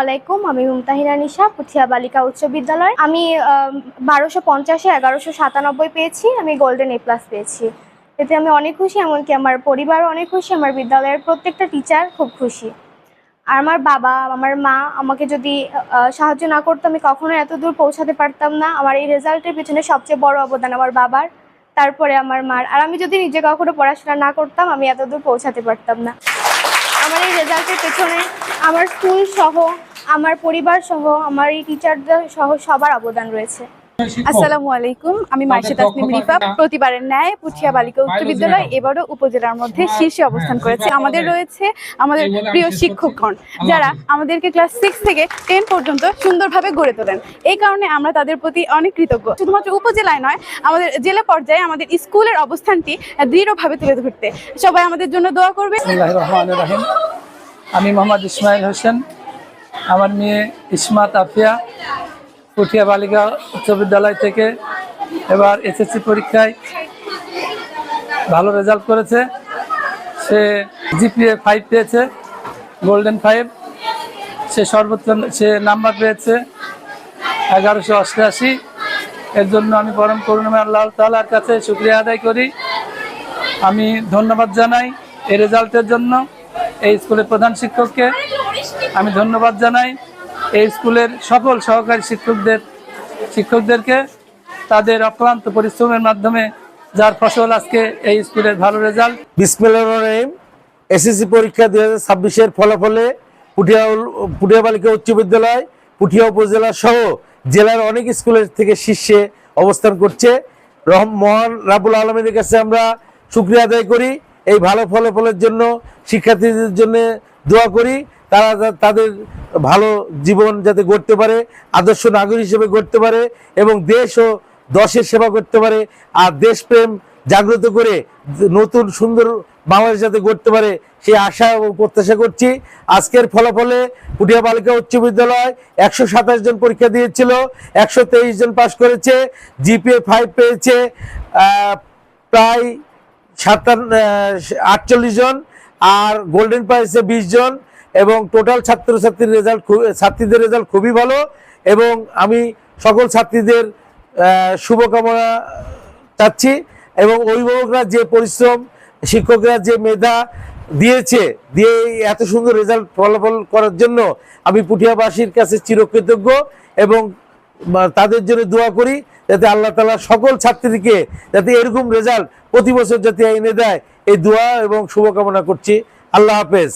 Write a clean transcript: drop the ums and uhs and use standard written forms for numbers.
আলাইকুম, আমি মুমতাহিনা নিশা, পুঠিয়া বালিকা উচ্চ বিদ্যালয়। আমি 1250-এ 1197 পেয়েছি। আমি গোল্ডেন A+ পেয়েছি। এতে আমি অনেক খুশি, এমনকি আমার পরিবারও অনেক খুশি, আমার বিদ্যালয়ের প্রত্যেকটা টিচার খুব খুশি। আর আমার বাবা, আমার মা আমাকে যদি সাহায্য না করতো আমি কখনো এত দূর পৌঁছাতে পারতাম না। আমার এই রেজাল্টের পিছনে সবচেয়ে বড় অবদান আমার বাবার, তারপরে আমার মার। আর আমি যদি নিজে কখনো পড়াশোনা না করতাম আমি এত দূর পৌঁছাতে পারতাম না। আমার এই রেজাল্টের পেছনে আমার স্কুল সহ, আমার পরিবার সহ, আমার এই টিচারদের সহ সবার অবদান রয়েছে। আসসালামু আলাইকুম, আমি মাইশা তাসনিম রিফা। প্রতিবারের ন্যায় পুঠিয়া বালিকা উচ্চ বিদ্যালয় এবারও উপজেলার মধ্যে শীর্ষে অবস্থান করেছে। আমাদের রয়েছে আমাদের প্রিয় শিক্ষকগণ, যারা আমাদেরকে ক্লাস 6 থেকে 10 পর্যন্ত সুন্দরভাবে গড়ে তোলেন। এই কারণে আমরা তাদের প্রতি অনেক কৃতজ্ঞ। শুধুমাত্র উপজেলায় নয়, আমাদের জেলা পর্যায়ে আমাদের স্কুলের অবস্থানটি দৃঢ়ভাবে তুলে ধরতে সবাই আমাদের জন্য দোয়া করবে। বিসমিল্লাহির রহমানির রহিম। আমি মোহাম্মদ ইসমাইল হোসেন, আমার মেয়ে ইসমাত আফিয়া পুঠিয়া বালিকা উচ্চ বিদ্যালয় থেকে এবার এসএসসি পরীক্ষায় ভালো রেজাল্ট করেছে। সে জিপিএ 5 পেয়েছে, গোল্ডেন 5। সে সর্বোচ্চ নাম্বার পেয়েছে 1188। এর জন্য আমি পরম করুণাময় আল্লাহ তাআলার কাছে শুকরিয়া আদায় করি। আমি ধন্যবাদ জানাই এই রেজাল্টের জন্য এই স্কুলের প্রধান শিক্ষককে। আমি ধন্যবাদ জানাই এই স্কুলের সকল সহকারী শিক্ষকদেরকে, তাদের অক্লান্ত পরিশ্রমের মাধ্যমে যার ফসল আজকে এই স্কুলের ভালো রেজাল্ট। বিসমিল্লাহির রহমানির রহিম। এসএসসি পরীক্ষা 2026-এর ফলাফলে পুঠিয়া বালিকা উচ্চ বিদ্যালয় পুঠিয়া উপজেলা সহ জেলার অনেক স্কুলের থেকে শীর্ষে অবস্থান করছে। মহান রাব্বুল আলামিনের কাছে আমরা শুকরিয়া আদায় করি। এই ভালো ফলাফলের জন্য শিক্ষার্থীদের জন্য দোয়া করি, তারা তাদের ভালো জীবন যাতে গড়তে পারে, আদর্শ নাগরিক হিসেবে গড়তে পারে এবং দেশ ও দশের সেবা করতে পারে, আর দেশপ্রেম জাগ্রত করে নতুন সুন্দর বাংলাদেশ যাতে গড়তে পারে সেই আশা ও প্রত্যাশা করছি। আজকের ফলাফলে পুঠিয়া বালিকা উচ্চ বিদ্যালয় 127 জন পরীক্ষা দিয়েছিল, 123 জন পাস করেছে, জিপিএ 5 পেয়েছে প্রায় 48 জন, আর গোল্ডেন পেয়েছে 20 জন এবং টোটাল ছাত্রীদের রেজাল্ট খুবই ভালো। এবং আমি সকল ছাত্রীদের শুভকামনা চাচ্ছি এবং অভিভাবকরা যে পরিশ্রম, শিক্ষকরা যে মেধা দিয়ে এত সুন্দর রেজাল্ট ফলাফল করার জন্য আমি পুঠিয়াবাসীর কাছে চিরকৃতজ্ঞ এবং তাদের জন্য দোয়া করি যাতে আল্লাহ তাআলা সকল ছাত্রীকে যাতে এরকম রেজাল্ট প্রতি বছর যাতে এনে দেয়, এই দোয়া এবং শুভকামনা করছি। আল্লাহ হাফেজ।